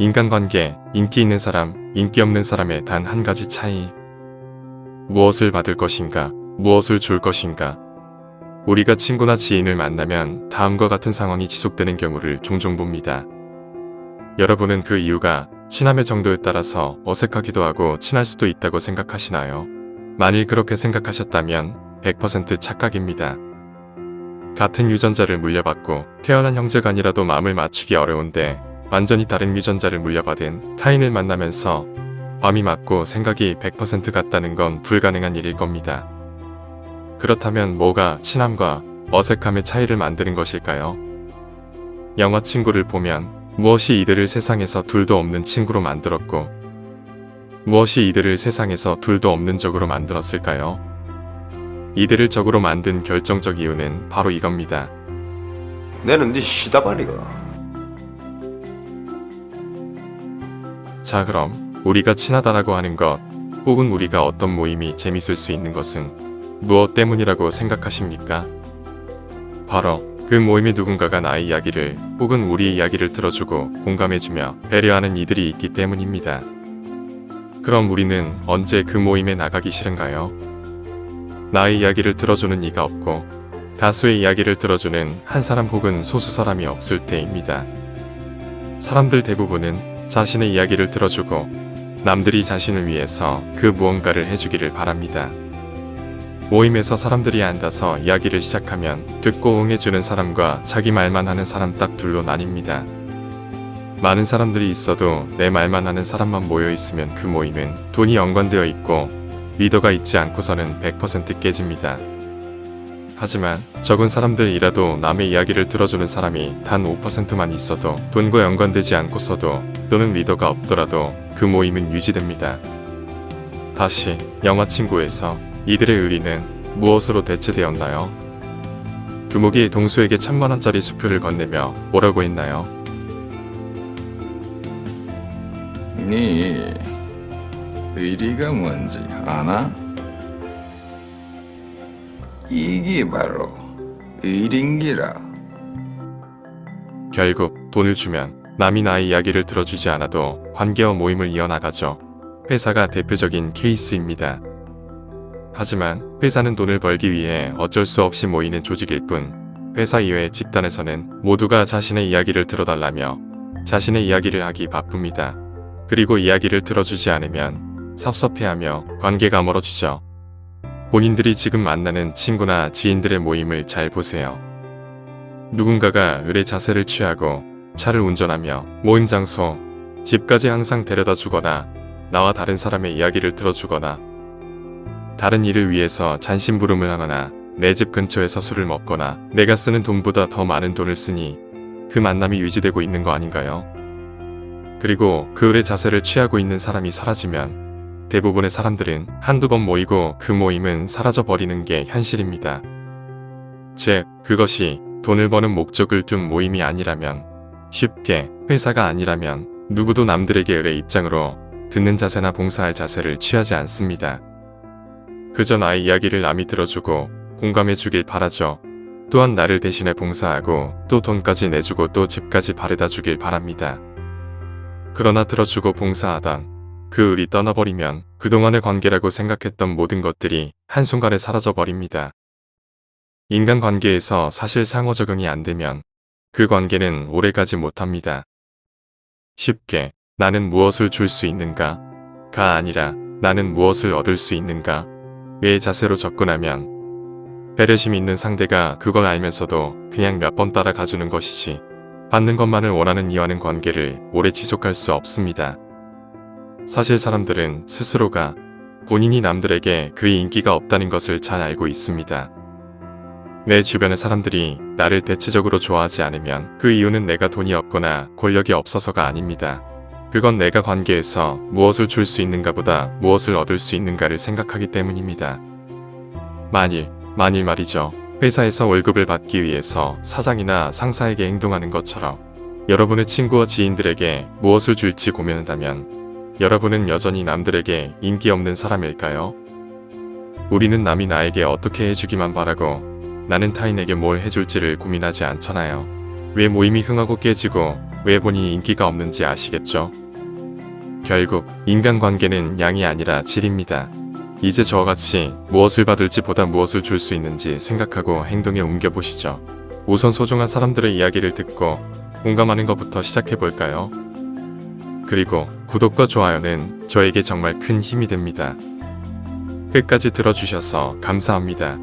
인간관계, 인기 있는 사람, 인기 없는 사람의 단 한 가지 차이. 무엇을 받을 것인가, 무엇을 줄 것인가. 우리가 친구나 지인을 만나면 다음과 같은 상황이 지속되는 경우를 종종 봅니다. 여러분은 그 이유가 친함의 정도에 따라서 어색하기도 하고 친할 수도 있다고 생각하시나요? 만일 그렇게 생각하셨다면 100% 착각입니다. 같은 유전자를 물려받고 태어난 형제간이라도 마음을 맞추기 어려운데 완전히 다른 유전자를 물려받은 타인을 만나면서 마음이 맞고 생각이 100% 같다는 건 불가능한 일일 겁니다. 그렇다면 뭐가 친함과 어색함의 차이를 만드는 것일까요? 영화 친구를 보면 무엇이 이들을 세상에서 둘도 없는 친구로 만들었고 무엇이 이들을 세상에서 둘도 없는 적으로 만들었을까요? 이들을 적으로 만든 결정적 이유는 바로 이겁니다. 내는 네 시다발이가. 자, 그럼 우리가 친하다라고 하는 것 혹은 우리가 어떤 모임이 재밌을 수 있는 것은 무엇 때문이라고 생각하십니까? 바로 그 모임에 누군가가 나의 이야기를 혹은 우리의 이야기를 들어주고 공감해주며 배려하는 이들이 있기 때문입니다. 그럼 우리는 언제 그 모임에 나가기 싫은가요? 나의 이야기를 들어주는 이가 없고 다수의 이야기를 들어주는 한 사람 혹은 소수 사람이 없을 때입니다. 사람들 대부분은 자신의 이야기를 들어주고 남들이 자신을 위해서 그 무언가를 해주기를 바랍니다. 모임에서 사람들이 앉아서 이야기를 시작하면 듣고 응해주는 사람과 자기 말만 하는 사람 딱 둘로 나뉩니다. 많은 사람들이 있어도 내 말만 하는 사람만 모여있으면 그 모임은 돈이 연관되어 있고 리더가 있지 않고서는 100% 깨집니다. 하지만 적은 사람들이라도 남의 이야기를 들어주는 사람이 단 5%만 있어도 돈과 연관되지 않고서도 또는 리더가 없더라도 그 모임은 유지됩니다. 다시 영화 친구에서 이들의 의리는 무엇으로 대체되었나요? 두목이 동수에게 1000만원짜리 수표를 건네며 뭐라고 했나요? 네 의리가 뭔지 아나? 이게 바로 의린기라. 결국 돈을 주면 남이 나의 이야기를 들어주지 않아도 관계와 모임을 이어나가죠. 회사가 대표적인 케이스입니다. 하지만 회사는 돈을 벌기 위해 어쩔 수 없이 모이는 조직일 뿐 회사 이외의 집단에서는 모두가 자신의 이야기를 들어달라며 자신의 이야기를 하기 바쁩니다. 그리고 이야기를 들어주지 않으면 섭섭해하며 관계가 멀어지죠. 본인들이 지금 만나는 친구나 지인들의 모임을 잘 보세요. 누군가가 의뢰 자세를 취하고 차를 운전하며 모임 장소, 집까지 항상 데려다 주거나 나와 다른 사람의 이야기를 들어주거나 다른 일을 위해서 잔심부름을 하거나 내 집 근처에서 술을 먹거나 내가 쓰는 돈보다 더 많은 돈을 쓰니 그 만남이 유지되고 있는 거 아닌가요? 그리고 그 의뢰 자세를 취하고 있는 사람이 사라지면 대부분의 사람들은 한두 번 모이고 그 모임은 사라져버리는 게 현실입니다. 즉, 그것이 돈을 버는 목적을 둔 모임이 아니라면 쉽게 회사가 아니라면 누구도 남들에게 의뢰 입장으로 듣는 자세나 봉사할 자세를 취하지 않습니다. 그저 나의 이야기를 남이 들어주고 공감해주길 바라죠. 또한 나를 대신해 봉사하고 또 돈까지 내주고 또 집까지 바래다 주길 바랍니다. 그러나 들어주고 봉사하던 그 의리 떠나버리면 그동안의 관계라고 생각했던 모든 것들이 한순간에 사라져버립니다. 인간관계에서 사실 상호작용이 안 되면 그 관계는 오래가지 못합니다. 쉽게 나는 무엇을 줄 수 있는가가 아니라 나는 무엇을 얻을 수 있는가 의 자세로 접근하면 배려심 있는 상대가 그걸 알면서도 그냥 몇 번 따라가주는 것이지 받는 것만을 원하는 이와는 관계를 오래 지속할 수 없습니다. 사실 사람들은 스스로가 본인이 남들에게 그리 인기가 없다는 것을 잘 알고 있습니다. 내 주변의 사람들이 나를 대체적으로 좋아하지 않으면 그 이유는 내가 돈이 없거나 권력이 없어서가 아닙니다. 그건 내가 관계에서 무엇을 줄 수 있는가 보다 무엇을 얻을 수 있는가를 생각하기 때문입니다. 만일 말이죠. 회사에서 월급을 받기 위해서 사장이나 상사에게 행동하는 것처럼 여러분의 친구와 지인들에게 무엇을 줄지 고민한다면 여러분은 여전히 남들에게 인기 없는 사람일까요? 우리는 남이 나에게 어떻게 해주기만 바라고 나는 타인에게 뭘 해줄지를 고민하지 않잖아요. 왜 모임이 흥하고 깨지고 왜 본인이 인기가 없는지 아시겠죠? 결국 인간관계는 양이 아니라 질입니다. 이제 저와 같이 무엇을 받을지 보다 무엇을 줄 수 있는지 생각하고 행동에 옮겨보시죠. 우선 소중한 사람들의 이야기를 듣고 공감하는 것부터 시작해볼까요? 그리고 구독과 좋아요는 저에게 정말 큰 힘이 됩니다. 끝까지 들어주셔서 감사합니다.